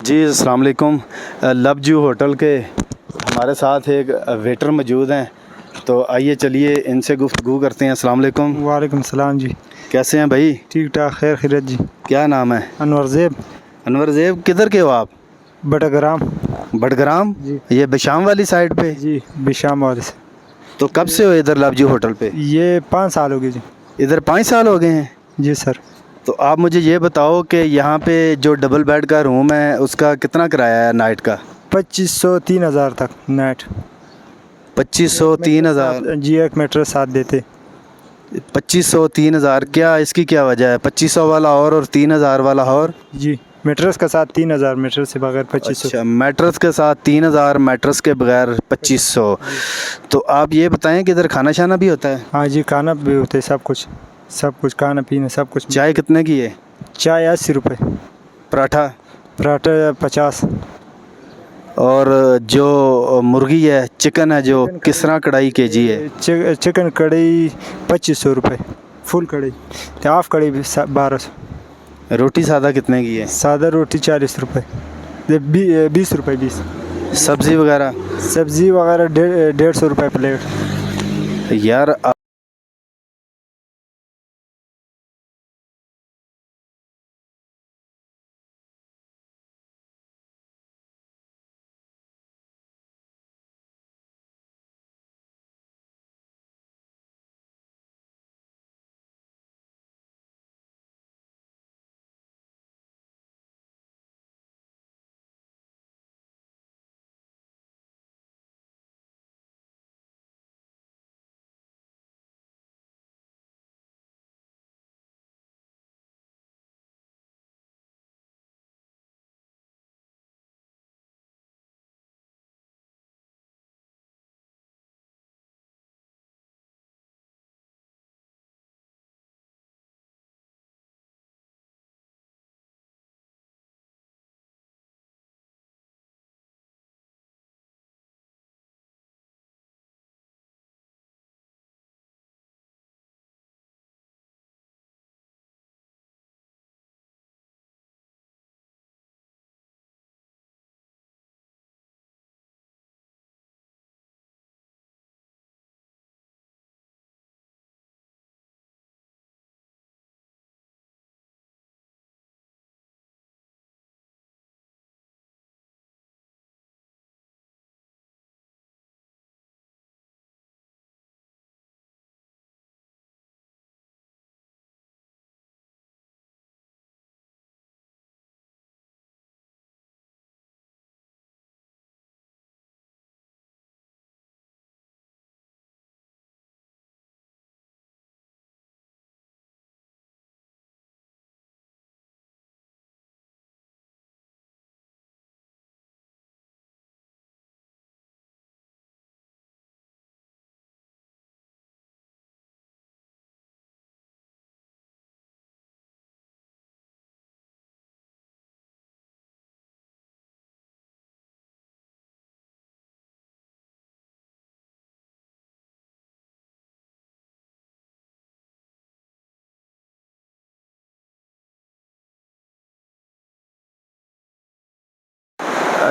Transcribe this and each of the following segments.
जी अस्सलाम वालेकुम। लवजू होटल के हमारे साथ एक वेटर मौजूद हैं, तो आइए चलिए इनसे गुफ्तगू करते हैं। अस्सलाम वालेकुम। वालेकुम सलाम जी। कैसे हैं भाई? ठीक ठाक, खैर खैरियत जी। क्या नाम है? अनवर ज़ेब। अनवर ज़ेब, किधर के हो आप? बटग्राम बडग्राम? जी। ये बिशाम वाली साइड पे? जी, बिशाम वाले से। तो कब से हो इधर लवजू होटल पे? ये 5 साल हो गए जी। इधर 5 साल हो गए हैं। जी सर। तो आप मुझे ये बताओ कि यहाँ पे जो डबल बेड का रूम है उसका कितना किराया है नाइट का? 2500 3000 तक नाइट। 2500 3000? जी, एक मीटर साथ देते। 2500 3000, क्या इसकी क्या वजह है? 2500 वाला और 3000 वाला और? जी, मेट्रेस के साथ 3000, मेट्रेस से बगैर 2500। अच्छा, मैट्रेस के साथ 3000, मैट्रेस के बगैर 2500। तो आप ये बताएं कि इधर खाना शाना भी होता है? हाँ जी, खाना भी होते, सब कुछ खाना पीना सब कुछ। चाय कितने की है? चाय 80 रुपये। पराठा? पराठा 50। और जो मुर्गी है, चिकन है, जो किस तरह कढ़ाई केजी है? चिकन कढ़ाई 2500 रुपये फुल कढ़ाई। हाफ कढ़ाई 1200। रोटी सादा कितने की है? सादा रोटी 40 रुपये। 20 रुपये 20। सब्ज़ी वगैरह? सब्ज़ी वगैरह 150 रुपये प्लेट। यार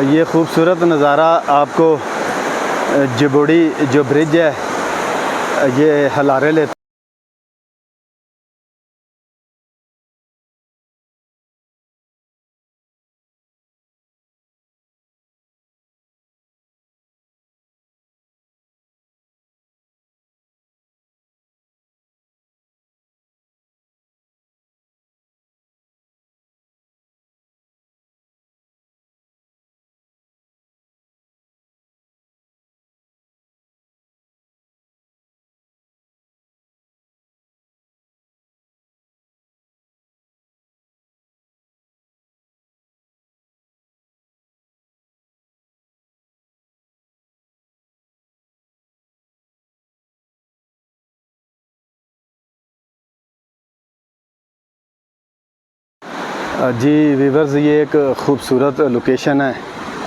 ये खूबसूरत नज़ारा आपको जिबोड़ी जो ब्रिज है ये हलारे लेता जी वीवर्स, ये एक ख़ूबसूरत लोकेशन है,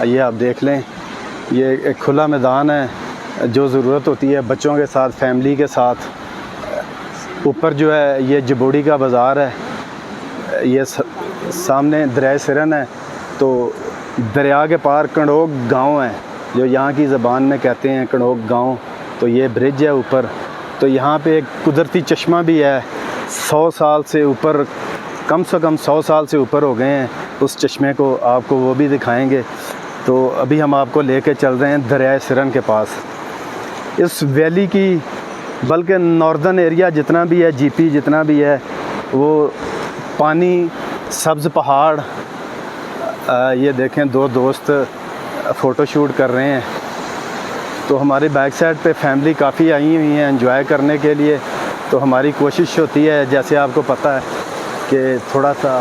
ये आप देख लें। ये एक खुला मैदान है, जो ज़रूरत होती है बच्चों के साथ, फैमिली के साथ। ऊपर जो है ये जिबोड़ी का बाज़ार है, ये सामने दरिया सिरन है, तो दरिया के पार कड़ोक गांव है, जो यहाँ की ज़बान में कहते हैं कड़ोक गांव। तो ये ब्रिज है ऊपर। तो यहाँ पे एक कुदरती चश्मा भी है, 100 साल से ऊपर, कम से कम 100 साल से ऊपर हो गए हैं उस चश्मे को, आपको वो भी दिखाएंगे। तो अभी हम आपको लेके चल रहे हैं दरिया सिरन के पास। इस वैली की, बल्कि नॉर्दर्न एरिया जितना भी है, जीपी जितना भी है, वो पानी, सब्ज़ पहाड़। ये देखें, दो दोस्त फ़ोटो शूट कर रहे हैं। तो हमारी बैक साइड पे फैमिली काफ़ी आई हुई हैं एंजॉय करने के लिए। तो हमारी कोशिश होती है, जैसे आपको पता है, कि थोड़ा सा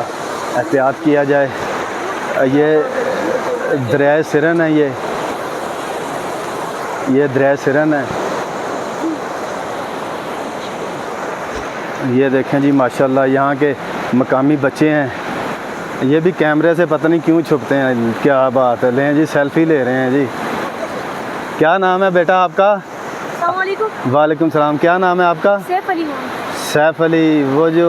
एहतियात किया जाए। ये दरिया सिरन है, ये दरिया सिरन है। ये देखें जी, माशाल्लाह यहाँ के मकामी बच्चे हैं। ये भी कैमरे से पता नहीं क्यों छुपते हैं, क्या बात है। लें जी, सेल्फ़ी ले रहे हैं जी। क्या नाम है बेटा आपका? अस्सलामुअलैकुम। वालेकुम सलाम। क्या नाम है आपका? सैफ अली। सैफ अली, वो जो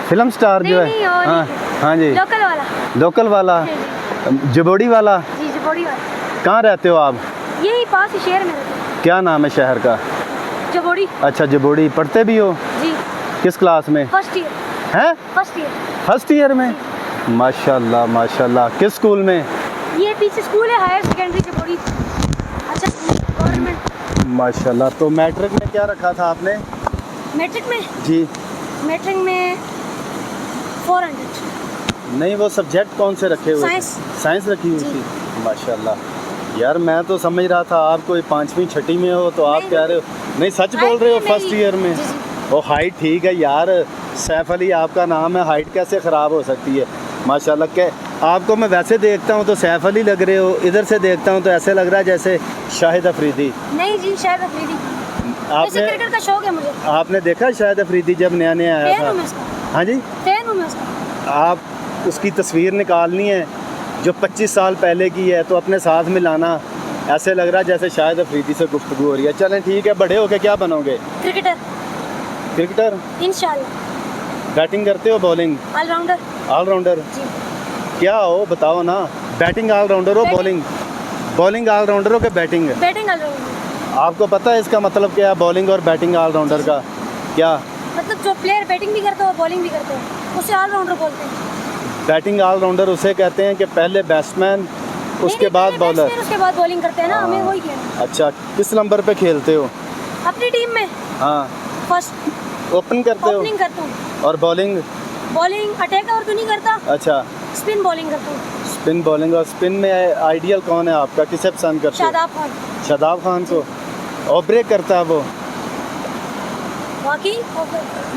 फिल्म स्टार जो नहीं, है? और हाँ हाँ जी, लोकल वाला। लोकल वाला, जबोड़ी वाला। जी, जबोड़ी वाला। कहाँ रहते हो आप? यही पास ही शहर में रहते हैं। क्या नाम है शहर का? जबोड़ी। अच्छा, जबोड़ी। पढ़ते भी हो? जी। किस क्लास में? First year. हैं? First year. फर्स्ट ईयर में? माशाल्लाह माशाल्लाह। किस स्कूल में? ये पीछे स्कूल है, हायर सेकेंडरी जबोड़ी। अच्छा स्कूल, गवर्नमेंट। माशाल्लाह। तो मैट्रिक में क्या रखा था आपने? मैट्रिक में? जी। मैट्रिक में 400। नहीं, वो सब्जेक्ट कौन से रखे हुए? साइंस। साइंस रखी हुई थी। माशाल्लाह। यार मैं तो समझ रहा था आप कोई 5वीं 6वीं में हो, तो आप कह रहे हो। नहीं, सच बोल रहे हो? फर्स्ट ईयर में? जी, जी। वो हाइट ठीक है यार, सैफ अली आपका नाम है, हाइट कैसे ख़राब हो सकती है? माशाल्लाह। के आपको मैं वैसे देखता हूँ तो सैफ अली लग रहे हो, इधर से देखता हूँ तो ऐसे लग रहा है जैसे शाहिद अफरीदी। नहीं जी, शाहिद अफरीदी। आपने क्रिकेट का शौक है मुझे। आपने देखा शाहिद अफरीदी जब नया नया आया फैन हूँ मैं था? उसका। हाँ जी। फैन हूँ मैं उसका। आप उसकी तस्वीर निकालनी है जो 25 साल पहले की है, तो अपने साथ में लाना। ऐसे लग रहा है जैसे शाहिद अफरीदी से गुफ्तगू हो रही है। चलें ठीक है, बड़े होके क्या बनोगे? क्रिकेटर। क्रिकेटर? इंशाल्लाह। बैटिंग करते हो, बॉलिंग? ऑलराउंडर। ऑलराउंडर? जी। क्या हो बताओ ना। बैटिंग ऑलराउंडर हो? बॉलिंग? बॉलिंग ऑलराउंडर हो कि बैटिंग? Batting allrounder. आपको पता है इसका मतलब क्या है, बॉलिंग और बैटिंग ऑलराउंडर का? क्या मतलब जो प्लेयर बैटिंग भी करता है बॉलिंग भी करता है, उसे ऑलराउंडर बोलते हैं। बैटिंग ऑलराउंडर उसे कहते हैं कि पहले बैट्समैन, उसके बाद बॉलर, उसके बाद बॉलिंग करते हैं ना। हमें वही कहना। अच्छा, किस नंबर पे खेलते हो? अपनी टीम में हाँ, फर्स्ट ओपन करते हो? ओपनिंग करता हूँ। और बॉलिंग? बॉलिंग अटैक और तो नहीं करता। अच्छा, स्पिन बॉलिंग करता हूँ। Spin bowling. और स्पिन में आइडियल कौन है आपका, किसे पसंद करते हो? शादाब खान। शादाब खान को? और ब्रेक करता है वो? बाकी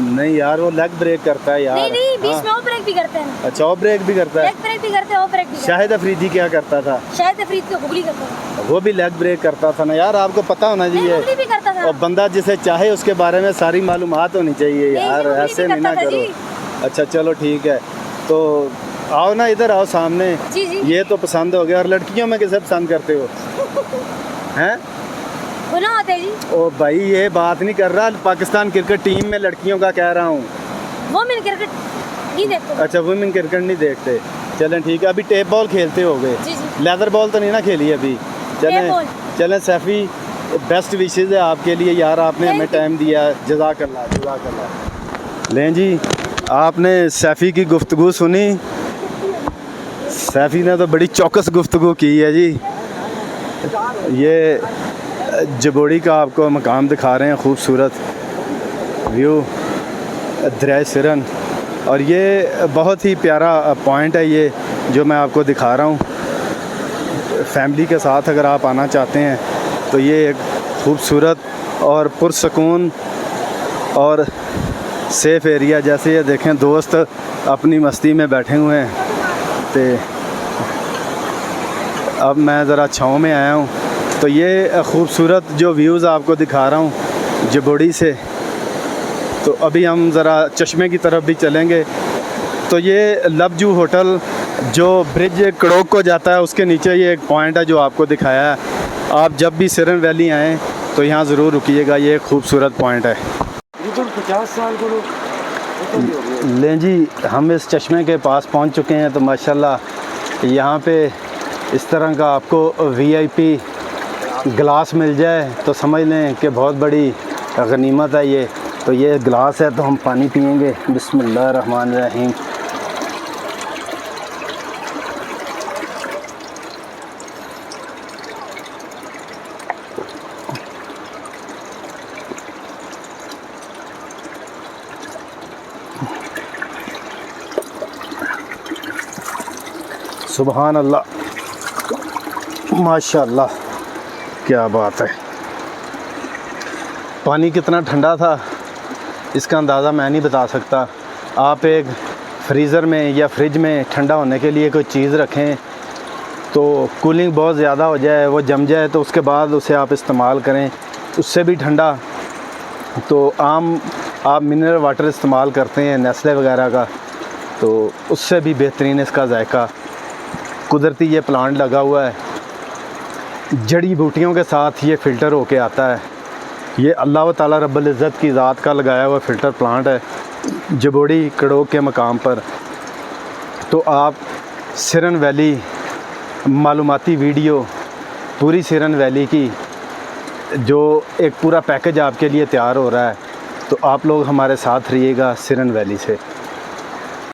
नहीं यार, वो लेग ब्रेक करता है यार। नहीं नहीं, बीच हाँ। में ऑफ ब्रेक भी करते हैं। अच्छा, ऑफ ब्रेक भी करता है? लेग ब्रेक भी करते हैं, ऑफ ब्रेक भी करते शाहिद अफरीदी क्या करता था? हैं। शाहिद अफरीदी को गुगली करता है। वो भी लेग ब्रेक करता था ना यार, आपको पता होना नहीं, चाहिए। गुगली भी करता था। और बंदा जिसे चाहे उसके बारे में सारी मालूमात होनी चाहिए नहीं, यार, गुगली ऐसे भी नहीं ना करता था करो। जी। अच्छा चलो ठीक है, तो आओ ना, इधर आओ सामने। जी जी। ये तो पसंद हो गया। और लड़कियों में किसे पसंद करते हो? हैं? गुनाह होते हैं जी। ओ भाई, ये बात नहीं कर रहा, पाकिस्तान क्रिकेट टीम में लड़कियों का कह रहा हूँ। वो मैंने क्रिकेट नहीं देखते। अच्छा, वुमेन क्रिकेट नहीं देखते। चलें ठीक है। अभी टेप बॉल खेलते होगे? जी जी। लेदर बॉल तो नहीं ना खेली अभी? चलें बॉल। चलें। सैफी, बेस्ट विशेज़ है आपके लिए यार, आपने हमें Thank you। टाइम दिया, जज़ाकल्लाह जज़ाकल्लाह। लें जी, आपने सैफ़ी की गुफ्तगू सुनी। सैफ़ी ने तो बड़ी चौकस गुफ्तगू की है जी। ये जबोड़ी का आपको मकाम दिखा रहे हैं, खूबसूरत व्यू दरिया सिरन। और ये बहुत ही प्यारा पॉइंट है ये जो मैं आपको दिखा रहा हूँ। फैमिली के साथ अगर आप आना चाहते हैं तो ये एक खूबसूरत और पुरसकून और सेफ़ एरिया। जैसे ये देखें, दोस्त अपनी मस्ती में बैठे हुए हैं। तो अब मैं ज़रा छाँव में आया हूँ, तो ये खूबसूरत जो व्यूज़ आपको दिखा रहा हूँ जबोड़ी से। तो अभी हम ज़रा चश्मे की तरफ भी चलेंगे। तो ये लवजू होटल जो ब्रिज कड़ोक को जाता है, उसके नीचे ये एक पॉइंट है जो आपको दिखाया है। आप जब भी सिरन वैली आएँ तो यहाँ ज़रूर रुकिएगा, ये एक खूबसूरत पॉइंट है। 50 साल को लें जी, हम इस चश्मे के पास पहुँच चुके हैं। तो माशाल्लाह यहाँ पे इस तरह का आपको वीआईपी गिलास मिल जाए तो समझ लें कि बहुत बड़ी गनीमत है ये। तो ये गिलास है तो हम पानी पिएंगे। बिस्मिल्लाहिर्रहमानिर्रहीम। सुभान अल्लाह, माशाअल्लाह, क्या बात है। पानी कितना ठंडा था इसका अंदाज़ा मैं नहीं बता सकता। आप एक फ्रीज़र में या फ्रिज में ठंडा होने के लिए कोई चीज़ रखें तो कूलिंग बहुत ज़्यादा हो जाए, वो जम जाए, तो उसके बाद उसे आप इस्तेमाल करें। उससे भी ठंडा तो आप मिनरल वाटर इस्तेमाल करते हैं नेस्ले वगैरह का, तो उससे भी बेहतरीन इसका जायका। कुदरती ये प्लांट लगा हुआ है, जड़ी बूटियों के साथ ये फ़िल्टर होके आता है। ये अल्लाह ताला रब्बुल इज़्ज़त की ज़ात का लगाया हुआ फ़िल्टर प्लांट है जबोड़ी कड़ोक के मकाम पर। तो आप सिरन वैली मालूमाती वीडियो पूरी सिरन वैली की जो एक पूरा पैकेज आपके लिए तैयार हो रहा है, तो आप लोग हमारे साथ रहिएगा सिरन वैली से।